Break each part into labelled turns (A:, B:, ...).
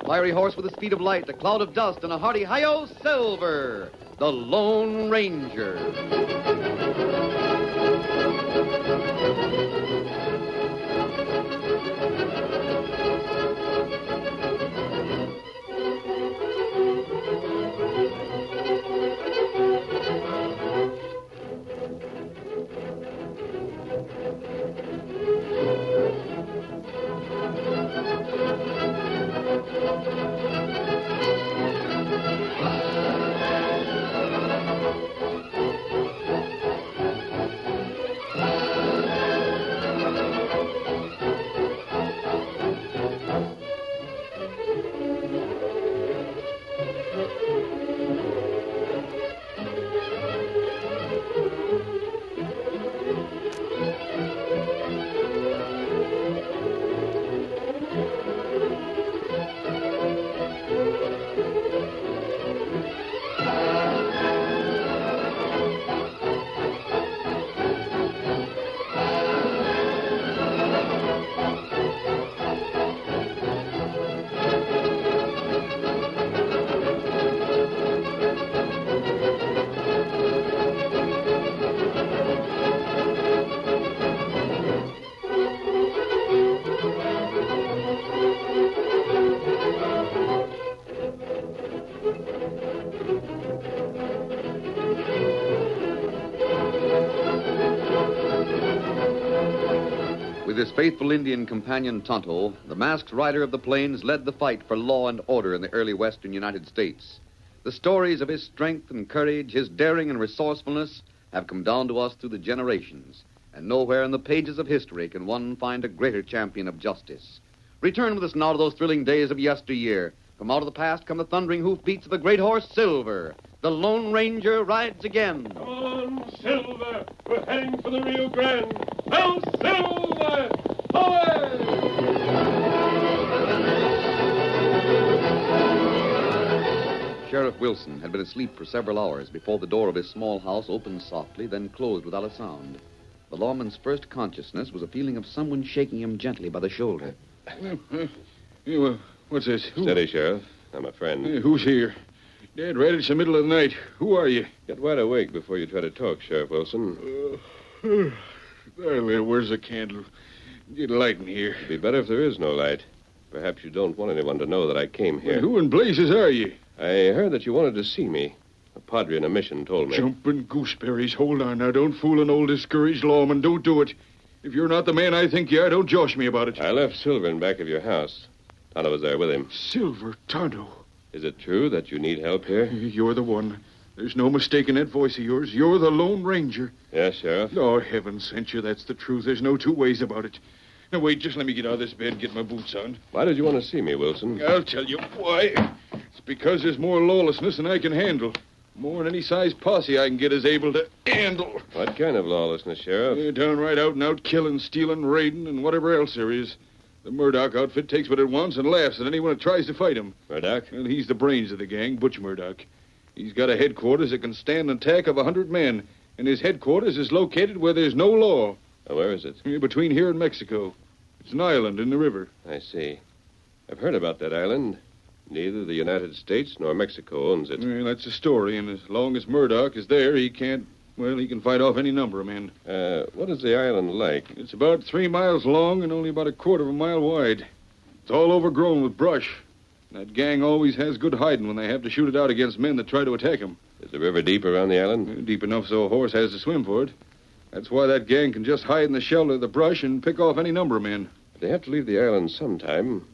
A: fiery horse with the speed of light, a cloud of dust, and a hearty hi-yo, Silver, the Lone Ranger. With his faithful Indian companion Tonto, the masked rider of the plains led the fight for law and order in the early western United States. The stories of his strength and courage, his daring and resourcefulness have come down to us through the generations, and nowhere in the pages of history can one find a greater champion of justice. Return with us now to those thrilling days of yesteryear. From out of the past come the thundering hoofbeats of the great horse Silver. The Lone Ranger rides again.
B: Come on, Silver. We're heading for the Rio Grande. Now, Silver! Away!
A: Sheriff Wilson had been asleep for several hours before the door of his small house opened softly, then closed without a sound. The lawman's first consciousness was a feeling of someone shaking him gently by the shoulder.
C: What's this?
B: Steady, Sheriff. I'm a friend.
C: Who's here? Dead right. It's the middle of the night. Who are you?
B: Get wide awake before you try to talk, Sheriff Wilson.
C: There, where's the candle? Get a light in here.
B: It'd be better if there is no light. Perhaps you don't want anyone to know that I came here.
C: Who in blazes are you?
B: I heard that you wanted to see me. A padre in a mission told me.
C: Jumping gooseberries. Hold on now. Don't fool an old discouraged lawman. Don't do it. If you're not the man I think you are, don't josh me about it.
B: I left Silver in back of your house. Tonto was there with him.
C: Silver Tonto.
B: Is it true that you need help here?
C: You're the one. There's no mistaking that voice of yours. You're the Lone Ranger.
B: Yes, Sheriff.
C: Oh, heaven sent you. That's the truth. There's no two ways about it. Now, wait, just let me get out of this bed and get my boots on.
B: Why did you want to see me, Wilson?
C: I'll tell you why. It's because there's more lawlessness than I can handle. More than any size posse I can get is able to handle.
B: What kind of lawlessness, Sheriff?
C: Downright out-and-out killing, stealing, raiding, and whatever else there is. The Murdoch outfit takes what it wants and laughs at anyone that tries to fight him.
B: Murdoch?
C: Well, he's the brains of the gang, Butch Murdoch. He's got a headquarters that can stand an attack of 100 men, and his headquarters is located where there's no law.
B: Where is it?
C: Between here and Mexico. It's an island in the river.
B: I see. I've heard about that island. Neither the United States nor Mexico owns it.
C: Well, that's the story, and as long as Murdoch is there, he can fight off any number of men.
B: What is the island like?
C: It's about 3 miles long and only about a quarter of a mile wide. It's all overgrown with brush. That gang always has good hiding when they have to shoot it out against men that try to attack them.
B: Is the river deep around the island?
C: Deep enough so a horse has to swim for it. That's why that gang can just hide in the shelter of the brush and pick off any number of men.
B: They have to leave the island sometime.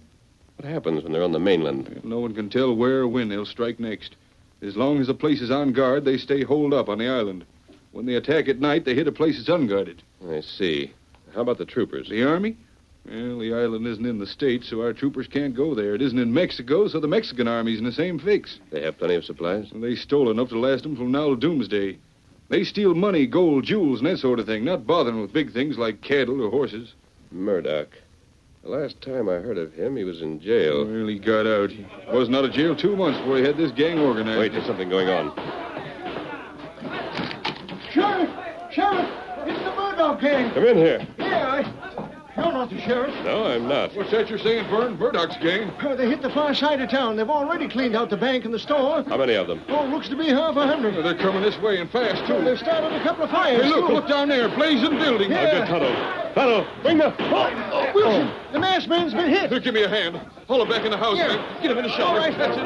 B: What happens when they're on the mainland?
C: No one can tell where or when they'll strike next. As long as the place is on guard, they stay holed up on the island. When they attack at night, they hit a place that's unguarded.
B: I see. How about the troopers?
C: The Army? Well, the island isn't in the States, so our troopers can't go there. It isn't in Mexico, so the Mexican Army's in the same fix.
B: They have plenty of supplies?
C: They stole enough to last them from now till doomsday. They steal money, gold, jewels, and that sort of thing, not bothering with big things like cattle or horses.
B: Murdoch. The last time I heard of him, he was in jail.
C: Well, he got out. He wasn't out of jail 2 months before he had this gang organized.
B: Wait, there's something going on.
D: Sheriff! Sheriff! It's the Murdoch gang!
B: Come in here.
D: Yeah, You're not the sheriff.
B: No, I'm not.
C: What's that you're saying, Vern? Murdoch's gang?
D: They hit the far side of town. They've already cleaned out the bank and the store.
B: How many of them?
D: Oh, looks to be half 100.
C: They're coming this way and fast, too.
D: They've started a couple of fires,
C: Hey, look,
D: too.
C: look down there. Blazing building.
D: Yeah.
B: I'll get Tonto. Tonto, bring the...
D: Oh, Wilson, the masked man's been hit.
C: Here, give me a hand. Haul him back in the house,
D: Yeah.
C: man. Get him in the shelter.
D: All right.
C: That's it.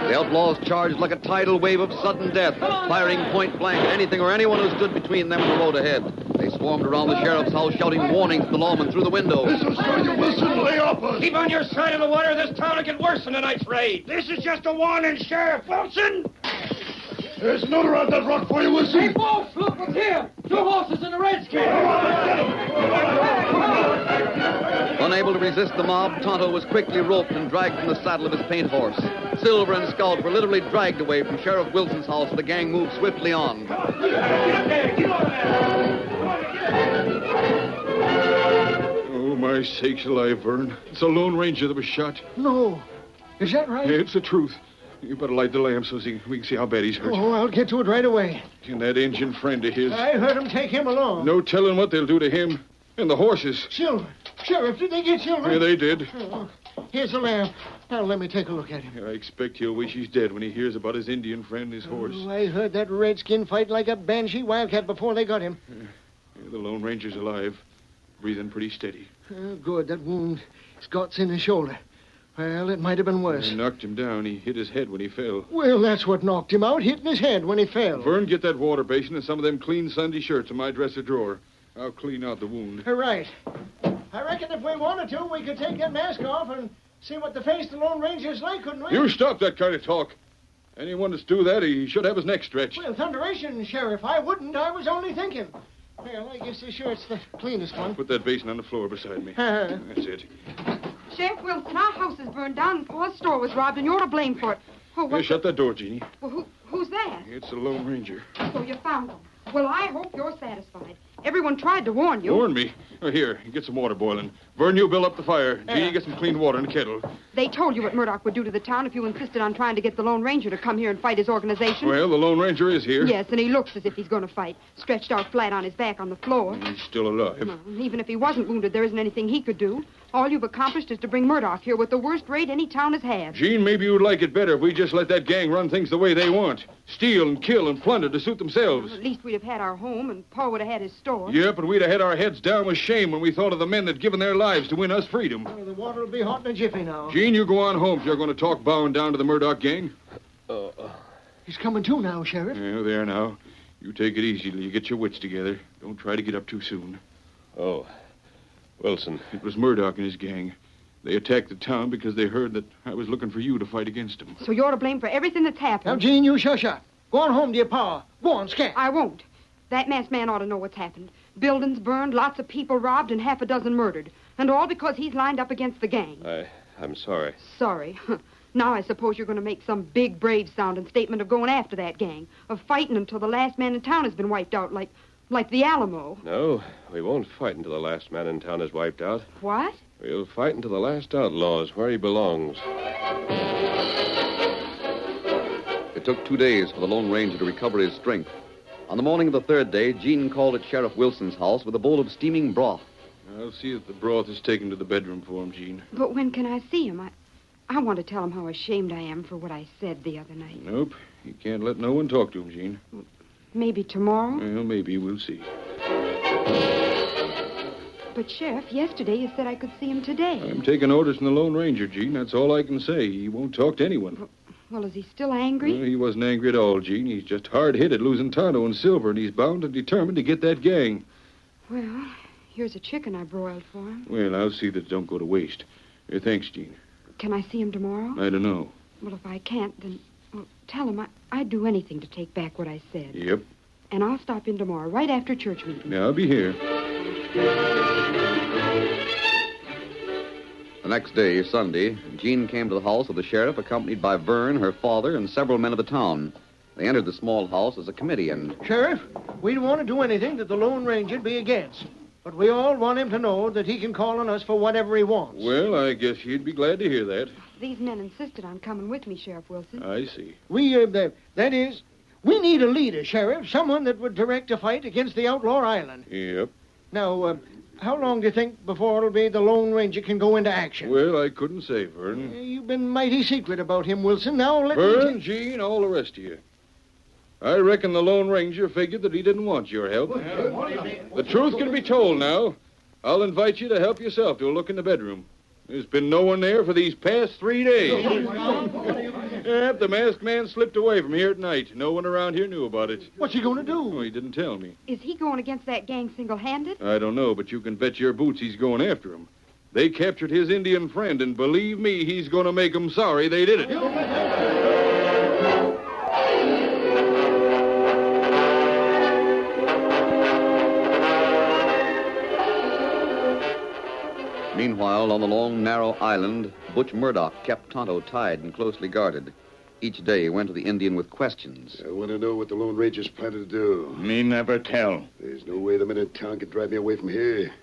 A: The outlaws charged like a tidal wave of sudden death, firing point blank at anything or anyone who stood between them and the road ahead. They swarmed around the sheriff's house, shouting warnings to the lawmen through the window.
E: This'll show you, Wilson. Lay off us.
F: Keep on your side of the water. This town will get worse in tonight's raid. This is just a warning, Sheriff Wilson.
E: There's another on that rock for you, Wilson.
F: folks, look what's here. 2 horses and a redskin.
A: Unable to resist the mob, Tonto was quickly roped and dragged from the saddle of his paint horse. Silver and Scout were literally dragged away from Sheriff Wilson's house as the gang moved swiftly on.
C: Oh, my sakes alive, Vern. It's a Lone Ranger that was shot.
D: No. Is that right?
C: Yeah, it's the truth. You better light the lamp so we can see how bad he's hurt.
D: Oh, I'll get to it right away.
C: And that Indian friend of his.
D: I heard him take him along.
C: No telling what they'll do to him. And the horses.
D: Silver. Sheriff, did they get Silver?
C: Yeah, they did.
D: Oh, here's the lamp. Now, let me take a look at him.
C: I expect he'll wish he's dead when he hears about his Indian friend and his horse.
D: Oh, I heard that redskin fight like a banshee wildcat before they got him.
C: Yeah, the Lone Ranger's alive. Breathing pretty steady.
D: Oh, good. That wound, Scott's in his shoulder. Well, it might have been worse.
C: They knocked him down. He hit his head when he fell.
D: Well, that's what knocked him out, hitting his head when he fell.
C: Vern, get that water basin and some of them clean Sunday shirts in my dresser drawer. I'll clean out the wound.
D: Right. I reckon if we wanted to, we could take that mask off and see what the face of the Lone Ranger's like, couldn't we?
C: You stop that kind of talk. Anyone that's do that, he should have his neck stretched.
D: Well, thunderation, Sheriff. I wouldn't. I was only thinking. Well, I guess this shirt's the cleanest one.
C: Put that basin on the floor beside me.
D: Uh-huh.
C: That's it.
G: Sheriff Wilson, our house is burned down and Paul's store was robbed, and you're to blame for it. Oh,
C: Here, shut that door, Jeannie.
G: Well, who's that?
C: It's the Lone Ranger.
G: So you found him. Well, I hope you're satisfied. Everyone tried to warn you.
C: Warn me? Oh, here, get some water boiling. Vern, you build up the fire. Jeannie, get some clean water in the kettle.
G: They told you what Murdoch would do to the town if you insisted on trying to get the Lone Ranger to come here and fight his organization.
C: Well, the Lone Ranger is here.
G: Yes, and he looks as if he's going to fight, stretched out flat on his back on the floor.
C: He's still alive.
G: Well, even if he wasn't wounded, there isn't anything he could do. All you've accomplished is to bring Murdoch here with the worst raid any town has had.
C: Jean, maybe you'd like it better if we just let that gang run things the way they want. Steal and kill and plunder to suit themselves.
G: At least we'd have had our home, and Paul would have had his store.
C: Yeah, but we'd have had our heads down with shame when we thought of the men that'd given their lives to win us freedom.
D: Well, the water will be hot in a jiffy now.
C: Jean, you go on home if you're going to talk bowing down to the Murdoch gang.
D: He's coming to now, Sheriff.
C: Yeah, there now. You take it easy till you get your wits together. Don't try to get up too soon.
B: Oh, Wilson.
C: It was Murdoch and his gang. They attacked the town because they heard that I was looking for you to fight against them.
G: So you're to blame for everything that's
D: Now,
G: happened.
D: Jean, you shush up. Go on home to your pa. Go on, scat.
G: I won't. That masked man ought to know what's happened. Buildings burned, lots of people robbed, and half a dozen murdered. And all because he's lined up against the gang.
B: I'm sorry.
G: Sorry. Now I suppose you're going to make some big, brave-sounding statement of going after that gang, of fighting until the last man in town has been wiped out, like the Alamo.
B: No, we won't fight until the last man in town is wiped out.
G: What?
B: We'll fight until the last outlaw is where he belongs.
A: It took 2 days for the Lone Ranger to recover his strength. On the morning of the third day, Jean called at Sheriff Wilson's house with a bowl of steaming broth.
C: I'll see that the broth is taken to the bedroom for him, Jean.
G: But when can I see him? I want to tell him how ashamed I am for what I said the other night.
C: Nope. You can't let no one talk to him, Jean.
G: Maybe tomorrow?
C: Well, maybe. We'll see.
G: But, Sheriff, yesterday you said I could see him today.
C: I'm taking orders from the Lone Ranger, Jean. That's all I can say. He won't talk to anyone.
G: Well, is he still angry?
C: Well, he wasn't angry at all, Jean. He's just hard-hit at losing Tonto and Silver, and he's bound and determined to get that gang.
G: Well, here's a chicken I broiled for him.
C: Well, I'll see that it don't go to waste. Thanks, Jean.
G: Can I see him tomorrow?
C: I don't know.
G: Well, if I can't, then tell him I'd do anything to take back what I said.
C: Yep.
G: And I'll stop in tomorrow, right after church meeting.
C: Yeah, I'll be here.
A: The next day, Sunday, Jean came to the house of the sheriff, accompanied by Vern, her father, and several men of the town. They entered the small house as a committee, and
D: Sheriff, we don't want to do anything that the Lone Ranger'd be against. But we all want him to know that he can call on us for whatever he wants.
C: Well, I guess you'd be glad to hear that.
G: These men insisted on coming with me, Sheriff Wilson.
C: I see.
D: We, that is, We need a leader, Sheriff, someone that would direct a fight against the outlaw island.
C: Yep.
D: Now, how long do you think before it'll be the Lone Ranger can go into action?
C: Well, I couldn't say, Vern.
D: You've been mighty secret about him, Wilson. Now let me...
C: Vern, Gene, all the rest of you. I reckon the Lone Ranger figured that he didn't want your help. The truth can be told now. I'll invite you to help yourself to a look in the bedroom. There's been no one there for these past 3 days. Yep, the masked man slipped away from here at night. No one around here knew about it.
D: What's he going to do?
C: Oh, he didn't tell me.
G: Is he going against that gang single-handed?
C: I don't know, but you can bet your boots he's going after him. They captured his Indian friend, and believe me, he's going to make them sorry they did it.
A: Meanwhile, on the long, narrow island, Butch Murdoch kept Tonto tied and closely guarded. Each day went to the Indian with questions.
E: I want to know what the Lone Ranger's planning to do.
H: Me never tell.
E: There's no way the men in town can drive me away from here.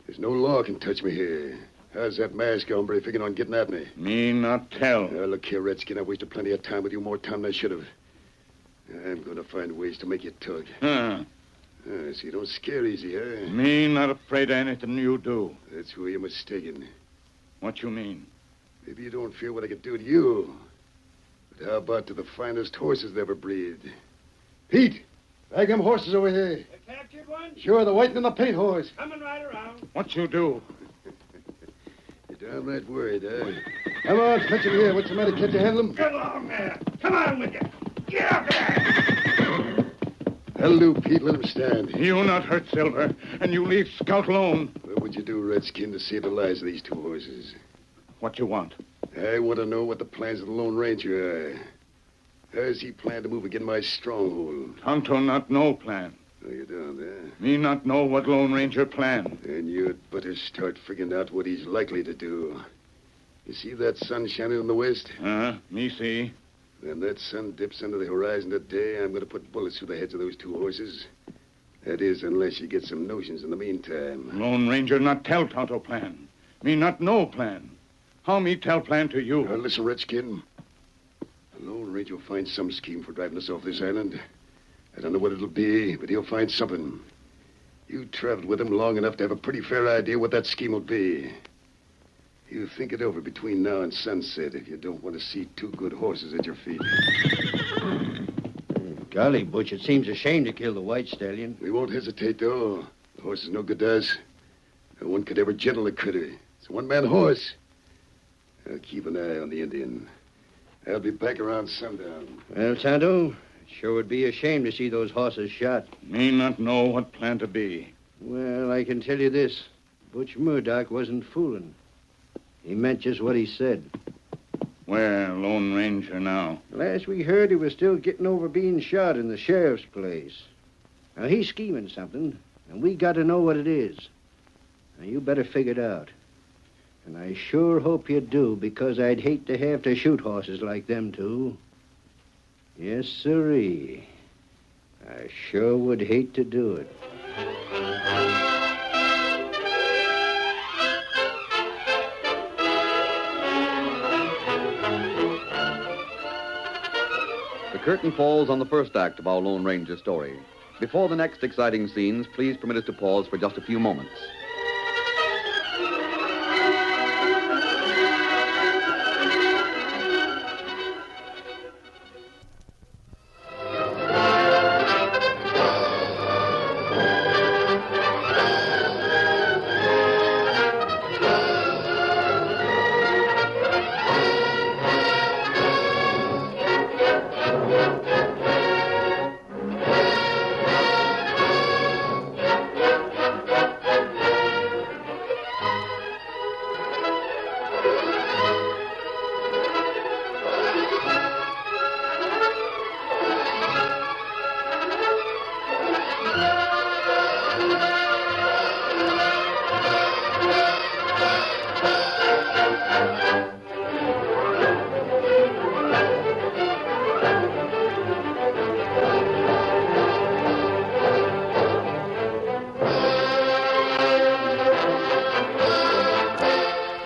E: There's no law can touch me here. How's that masked hombre figuring on getting at me?
H: Me not tell.
E: Look here, Redskin. I've wasted plenty of time with you, more time than I should have. I'm going to find ways to make you tug. So you don't scare easy, huh?
H: Me not afraid of anything you do.
E: That's where you're mistaken.
H: What you mean?
E: Maybe you don't fear what I could do to you. But how about to the finest horses that ever breed? Pete, drag them horses over here.
F: You captured one?
E: Sure, the white and the paint horse.
F: Coming right around.
H: What you do?
E: You're downright worried, huh? Come on, fetch him here. What's the matter? Can't you handle him?
F: Get along there. Come on with you. Get up there.
E: That'll do, Pete. Let him stand.
H: You not hurt Silver, and you leave Scout alone.
E: What would you do, Redskin, to save the lives of these two horses?
H: What you want?
E: I want to know what the plans of the Lone Ranger are. How's he plan to move against my stronghold?
H: Tonto not know plan.
E: Oh, you don't, huh?
H: Me not know what Lone Ranger plan.
E: Then you'd better start figuring out what he's likely to do. You see that sun shining in the west?
H: Me see.
E: When that sun dips under the horizon today, I'm going to put bullets through the heads of those two horses. That is, unless you get some notions in the meantime.
H: Lone Ranger not tell Tonto plan. Me not know plan. How me tell plan to you?
E: Now, listen, Redskin. The Lone Ranger will find some scheme for driving us off this island. I don't know what it'll be, but he'll find something. You traveled with him long enough to have a pretty fair idea what that scheme will be. You think it over between now and sunset if you don't want to see two good horses at your feet.
I: Golly, Butch, it seems a shame to kill the white stallion.
E: We won't hesitate, though. The horse is no good to us. No one could ever gentle a critter. It's a one-man horse. I'll keep an eye on the Indian. I'll be back around sundown.
I: Well, Tonto, it sure would be a shame to see those horses shot.
H: Me not know what plan to be.
I: Well, I can tell you this. Butch Murdoch wasn't fooling. He meant just what he said.
H: Where Lone Ranger now?
I: Last we heard, he was still getting over being shot in the sheriff's place. Now, he's scheming something, and we got to know what it is. Now, you better figure it out. And I sure hope you do, because I'd hate to have to shoot horses like them two. Yes, sirree. I sure would hate to do it.
A: The curtain falls on the first act of our Lone Ranger story. Before the next exciting scenes, please permit us to pause for just a few moments.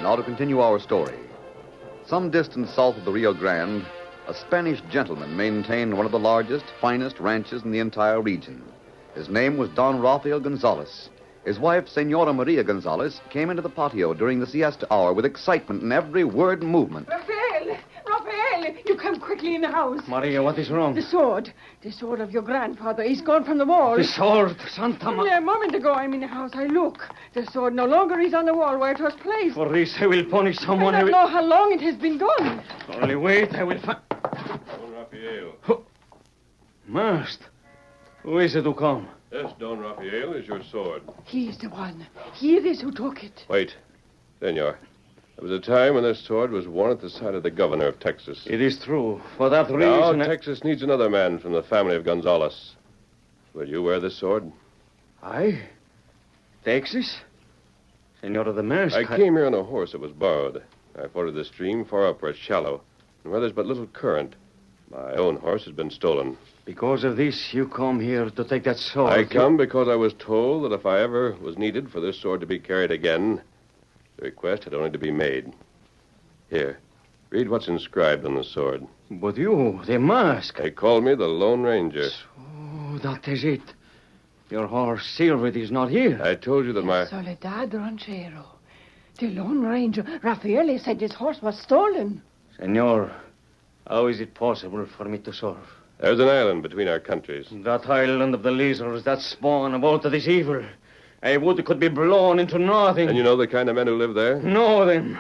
A: Now to continue our story. Some distance south of the Rio Grande, a Spanish gentleman maintained one of the largest, finest ranches in the entire region. His name was Don Rafael Gonzalez. His wife, Senora Maria Gonzalez, came into the patio during the siesta hour with excitement in every word and movement.
J: Raphael, you come quickly in the house.
K: Maria, what is wrong?
J: The sword of your grandfather. He's gone from the wall.
K: The sword, Santa
J: A moment ago, I'm in the house. I look. The sword no longer is on the wall where it was placed.
K: For this, I will punish someone.
J: I don't know how long it has been gone.
K: Only wait, I will find...
B: Don Raphael.
K: Oh. Master, who is it who come?
B: Yes, Don Raphael is your sword.
J: He is the one. He it is who took it.
B: Wait. Senor, there was a time when this sword was worn at the side of the governor of Texas.
K: It is true. For that
B: Now,
K: reason...
B: Texas needs another man from the family of Gonzalez. Will you wear this sword?
K: I? Texas? Senor of the Mask.
B: I came here on a horse that was borrowed. I forded the stream far up where it's shallow, and where there's but little current. My own horse has been stolen.
K: Because of this, you come here to take that sword.
B: I come because I was told that if I ever was needed for this sword to be carried again, the request had only to be made. Here, read what's inscribed on the sword.
K: But you, the Mask.
B: They call me the Lone Ranger.
K: Oh, that is it. Your horse, Silver, is not here.
B: I told you that my...
J: Soledad Ranchero. The Lone Ranger. Raphael said his horse was stolen.
K: Senor, how is it possible for me to serve?
B: There's an island between our countries.
K: That island of the lizards, that spawn of all of this evil. I would it could be blown into nothing.
B: And you know the kind of men who live there?
K: Know them.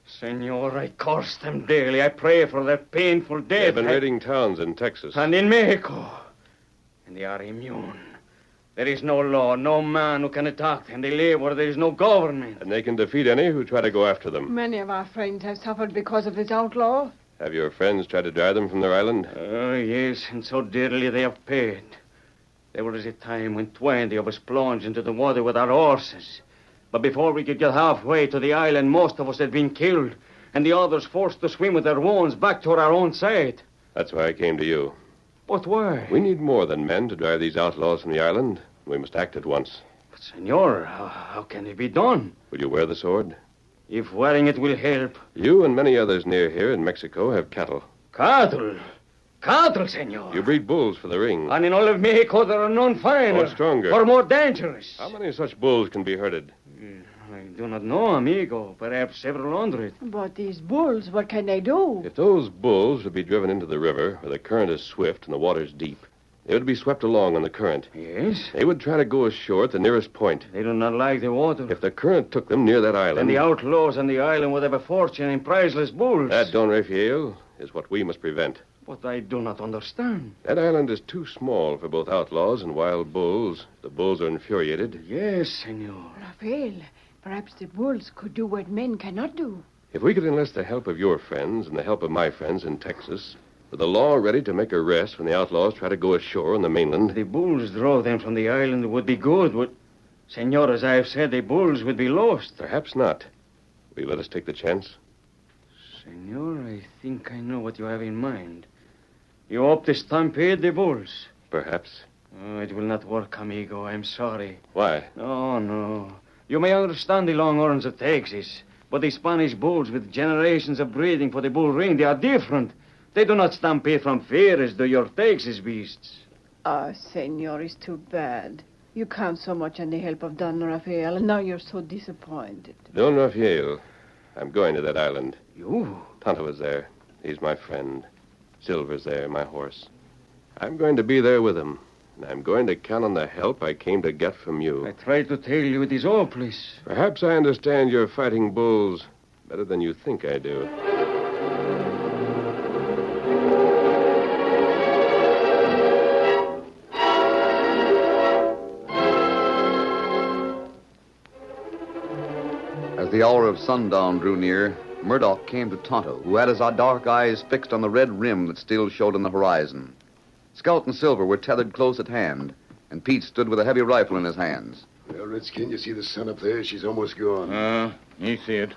K: Senor, I curse them daily. I pray for their painful death.
B: They've been raiding towns in Texas.
K: And in Mexico. And they are immune. There is no law, no man who can attack them. They live where there is no government.
B: And they can defeat any who try to go after them.
J: Many of our friends have suffered because of this outlaw.
B: Have your friends tried to drive them from their island?
K: Yes, and so dearly they have paid. There was a time when 20 of us plunged into the water with our horses. But before we could get halfway to the island, most of us had been killed, and the others forced to swim with their wounds back to our own side.
B: That's why I came to you.
K: But why?
B: We need more than men to drive these outlaws from the island. We must act at once.
K: But, Senor, how can it be done?
B: Will you wear the sword?
K: If wearing it will help.
B: You and many others near here in Mexico have cattle.
K: Cattle? Cattle, senor.
B: You breed bulls for the ring.
K: And in all of Mexico, there are none finer.
B: Or stronger.
K: Or more dangerous.
B: How many such bulls can be herded?
K: I do not know, amigo. Perhaps several hundred.
J: But these bulls, what can they do?
B: If those bulls would be driven into the river, where the current is swift and the water's deep, they would be swept along on the current.
K: Yes?
B: They would try to go ashore at the nearest point.
K: They do not like the water.
B: If the current took them near that island...
K: Then the outlaws on the island would have a fortune in priceless bulls.
B: That, Don Rafael, is what we must prevent.
K: But I do not understand.
B: That island is too small for both outlaws and wild bulls. The bulls are infuriated.
K: Yes, senor.
J: Raphael, perhaps the bulls could do what men cannot do.
B: If we could enlist the help of your friends and the help of my friends in Texas, with the law ready to make arrests when the outlaws try to go ashore on the mainland...
K: The bulls drove them from the island would be good. Senor, as I have said, the bulls would be lost.
B: Perhaps not. Will you let us take the chance?
K: Senor, I think I know what you have in mind. You hope to stampede the bulls.
B: Perhaps.
K: Oh, it will not work, amigo. I'm sorry.
B: Why?
K: Oh, no. You may understand the Longhorns of Texas, but the Spanish bulls with generations of breeding for the bull ring, they are different. They do not stampede from fear as do your Texas beasts.
J: Senor, it's too bad. You count so much on the help of Don Rafael, and now you're so disappointed.
B: Don Rafael, I'm going to that island.
K: You?
B: Tonto is there. He's my friend. Silver's there, my horse. I'm going to be there with him, and I'm going to count on the help I came to get from you.
K: I tried to tell you it is hopeless.
B: Perhaps I understand your fighting bulls better than you think I do.
A: As the hour of sundown drew near, Murdoch came to Tonto, who had his dark eyes fixed on the red rim that still showed on the horizon. Scout and Silver were tethered close at hand, and Pete stood with a heavy rifle in his hands.
E: Well, Redskin, you see the sun up there? She's almost gone.
H: You see it.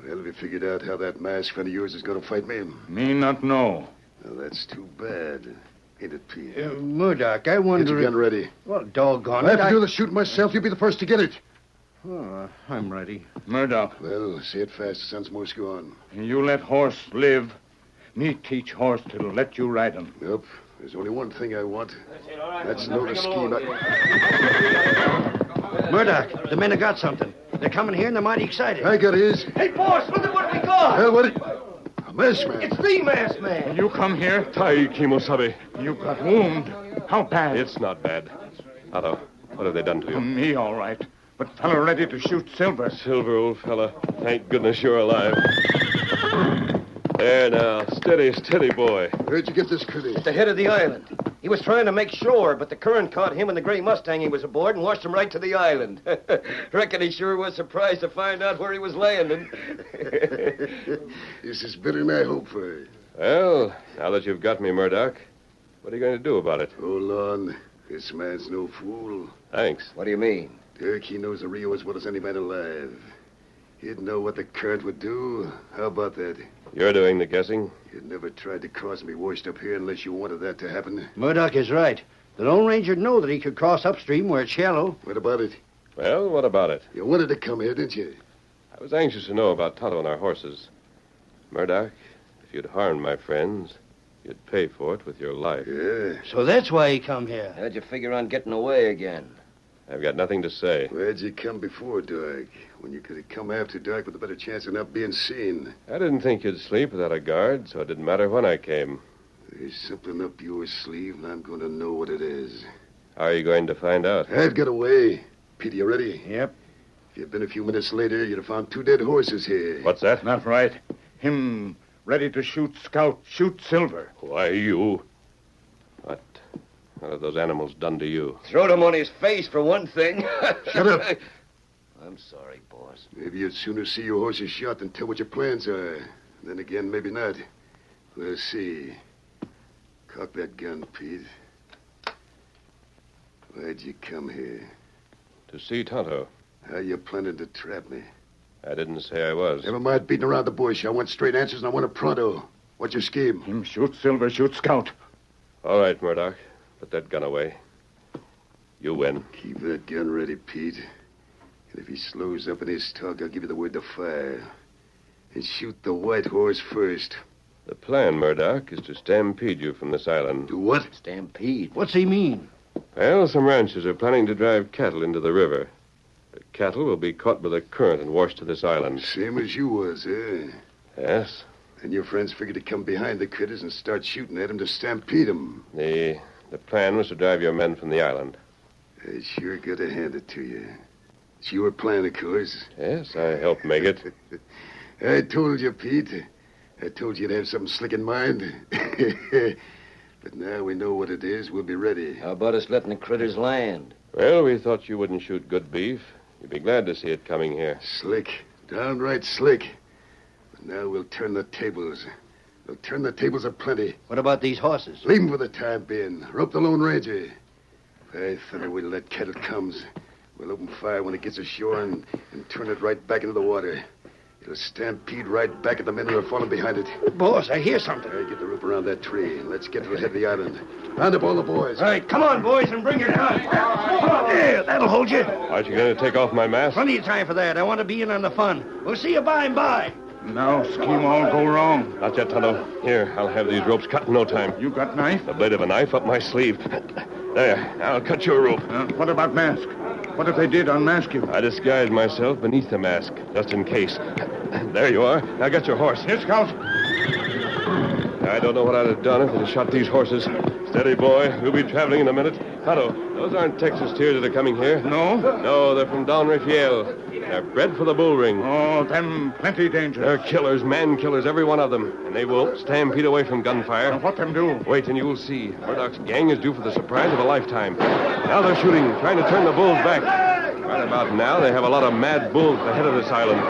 E: Well, have you figured out how that masked friend of yours is going to fight me?
H: Me not know.
E: Well, that's too bad. Ain't it, Pete?
I: Murdoch, I wonder...
E: Get your gun ready.
I: Well, doggone
E: I
I: it.
E: have to do the shooting myself. You'll be the first to get it.
I: Oh, I'm ready.
H: Murdoch,
E: Well, say it fast. The sun's most gone.
H: you let horse live. Me teach horse to let you ride him.
E: Nope. There's only one thing I want. That's know the scheme.
I: Murdoch, the men have got something. They're coming here and they're mighty excited.
E: I got his.
F: Hey, boss, look at what we got.
E: Hell, what? A masked man.
F: It's the masked man.
H: You come here.
B: Tai Kimosabe.
H: You got wound. How bad?
B: It's not bad. Otto, what have they done to you?
H: Me, all right. But fella ready to shoot Silver.
B: Silver, old fella. Thank goodness you're alive. There now. Steady, steady, boy.
E: Where'd you get this critter?
F: At the head of the island. He was trying to make shore, but the current caught him and the gray Mustang he was aboard and washed him right to the island. Reckon he sure was surprised to find out where he was landing.
E: This is better than I hoped for.
B: Well, now that you've got me, Murdoch, what are you going to do about it?
E: Hold on. This man's no fool.
B: Thanks.
F: What do you mean?
E: Dirk, he knows the Rio as well as any man alive. He'd know what the current would do. How about that?
B: You're doing the guessing?
E: You never tried to cross me washed up here unless you wanted that to happen.
I: Murdoch is right. The Lone Ranger'd know that he could cross upstream where it's shallow.
E: What about it?
B: Well, what about it?
E: You wanted to come here, didn't you?
B: I was anxious to know about Tonto and our horses. Murdoch, if you'd harmed my friends, you'd pay for it with your life.
E: Yeah.
I: So that's why he come here.
F: How'd you figure on getting away again?
B: I've got nothing to say.
E: Where'd you come before dark? When you could have come after dark with a better chance of not being seen.
B: I didn't think you'd sleep without a guard, so it didn't matter when I came.
E: There's something up your sleeve, and I'm going to know what it is.
B: How are you going to find out?
E: I've got away. Pete, you ready?
I: Yep.
E: If you'd been a few minutes later, you'd have found 2 dead horses here.
B: What's that?
H: Not right. Him ready to shoot Scout. Shoot Silver.
B: Why, you... What have those animals done to you?
F: Throwed him on his face, for one thing.
E: Shut up.
F: I'm sorry, boss.
E: Maybe you'd sooner see your horses shot than tell what your plans are. Then again, maybe not. We'll see. Cock that gun, Pete. Why'd you come here?
B: To see Tonto.
E: How you planning to trap me?
B: I didn't say I was.
E: Never mind beating around the bush. I want straight answers, and I want it pronto. What's your scheme?
H: Him shoot Silver, shoot Scout.
B: All right, Murdoch. Put that gun away. You win.
E: Keep that gun ready, Pete. And if he slows up in his talk, I'll give you the word to fire. And shoot the white horse first.
B: The plan, Murdoch, is to stampede you from this island.
E: Do what?
F: Stampede.
I: What's he mean?
B: Well, some ranchers are planning to drive cattle into the river. The cattle will be caught by the current and washed to this island.
E: Same as you was, eh?
B: Yes.
E: And your friends figured to come behind the critters and start shooting at them to stampede them.
B: The plan was to drive your men from the island.
E: I sure got to hand it to you. It's your plan, of course.
B: Yes, I helped make it.
E: I told you, Pete. I told you you'd have something slick in mind. But now we know what it is, we'll be ready.
F: How about us letting the critters land?
B: Well, we thought you wouldn't shoot good beef. You'd be glad to see it coming here.
E: Slick. Downright slick. But now we'll turn the tables. We'll turn the tables aplenty.
I: What about these horses?
E: Leave 'em for the time being. Rope the Lone Ranger. I thought we'd let cattle comes. We'll open fire when it gets ashore and turn it right back into the water. It'll stampede right back at the men who are falling behind it.
I: Boss, I hear something.
E: Get the rope around that tree. Let's get to the head of the island. Round up all the boys.
F: All right, come on, boys, and bring your guns.
I: There, that'll hold you.
B: Aren't you going to take off my mask?
I: Plenty of time for that. I want to be in on the fun. We'll see you by and by.
H: Now scheme all go wrong.
B: Not yet, Tonto. Here, I'll have these ropes cut in no time.
H: You got knife?
B: The blade of a knife up my sleeve. There, now I'll cut your rope.
H: What about mask? What if they did unmask you?
B: I disguised myself beneath the mask, just in case. There you are. Now get your horse.
H: Here, Scout.
B: I don't know what I'd have done if they'd shot these horses. Steady, boy. We'll be traveling in a minute. Tonto, those aren't Texas steers that are coming here.
H: No?
B: No, they're from Don Rafael. They're bred for the bull ring.
H: Oh, them plenty dangerous.
B: They're killers, man killers, every one of them. And they will stampede away from gunfire.
H: Now, what them do?
B: Wait and you'll see. Murdoch's gang is due for the surprise of a lifetime. Now they're shooting, trying to turn the bulls back. Right about now, they have a lot of mad bulls at the head of this island.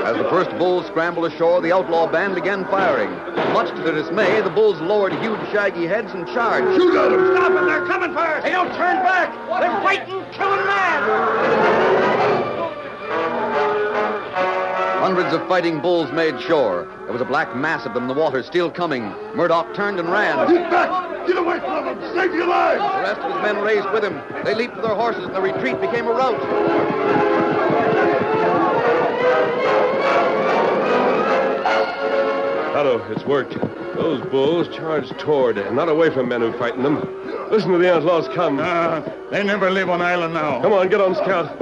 A: As the first bulls scrambled ashore, the outlaw band began firing. Much to their dismay, the bulls lowered huge, shaggy heads and charged.
E: Shoot at them!
F: Stop them! They're coming for us! Hey, don't turn back! They're fighting, killing men!
A: Hundreds of fighting bulls made shore. There was a black mass of them in the water, still coming. Murdoch turned and ran.
E: Get back! Get away from them! Save your lives!
A: The rest of his men raced with him. They leaped to their horses, and the retreat became a rout.
B: Tonto, it's worked. Those bulls charged toward, not away from men who frightened them. Listen to the outlaws come.
H: They never live on island now.
B: Come on, get on, Scout.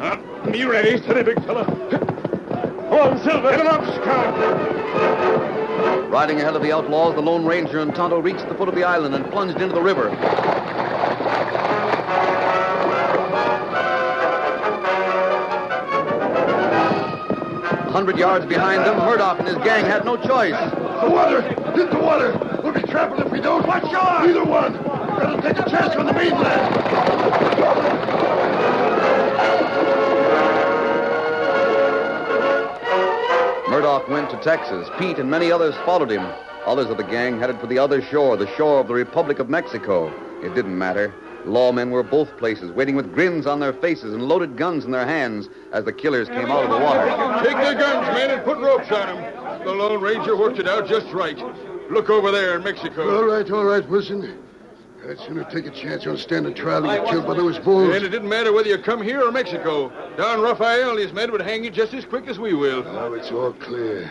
H: Me ready.
B: Steady, big fella. Come on, Silver.
H: Get him up, Scout.
A: Riding ahead of the outlaws, the Lone Ranger and Tonto reached the foot of the island and plunged into the river. 100 yards behind them, Murdoch and his gang had no choice.
E: The water! Hit the water! We'll be trampled if we don't. Watch shore! Either one! Better take a chance on the mainland!
A: Murdoch went to Texas. Pete and many others followed him. Others of the gang headed for the other shore, the shore of the Republic of Mexico. It didn't matter. Lawmen were both places, waiting with grins on their faces and loaded guns in their hands as the killers came out of the water.
C: Take their guns, men, and put ropes on them. The Lone Ranger worked it out just right. Look over there in Mexico.
E: All right, Wilson. I'd sooner take a chance on standing trial than get killed by those bulls.
C: And it didn't matter whether you come here or Mexico. Don Rafael and his men would hang you just as quick as we will.
E: Now it's all clear.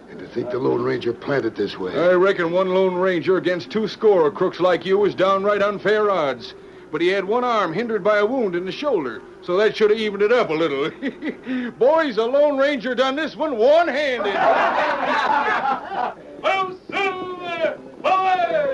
E: And to think the Lone Ranger planned it this way.
C: I reckon one Lone Ranger against 2 score of crooks like you is downright unfair odds. But he had one arm hindered by a wound in the shoulder, so that should have evened it up a little. Boys, the Lone Ranger done this one one-handed. Oh, Silver! Away!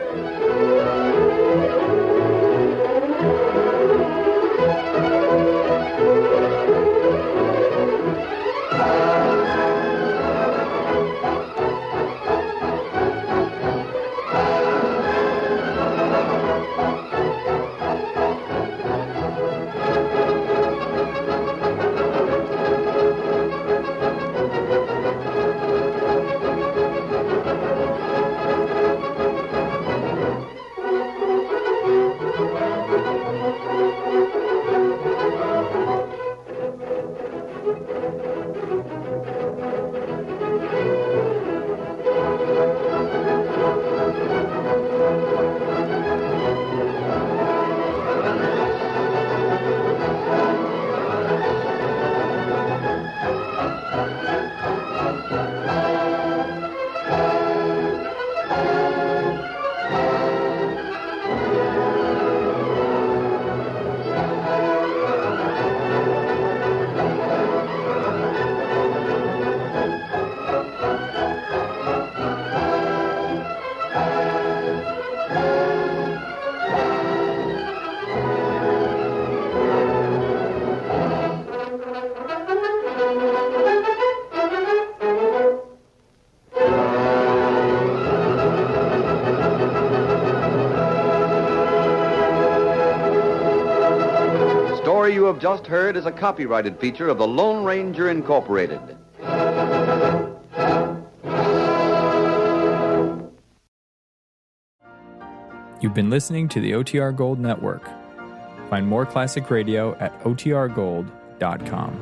A: You have just heard is a copyrighted feature of the Lone Ranger Incorporated.
L: You've been listening to the OTR Gold Network. Find more classic radio at otrgold.com.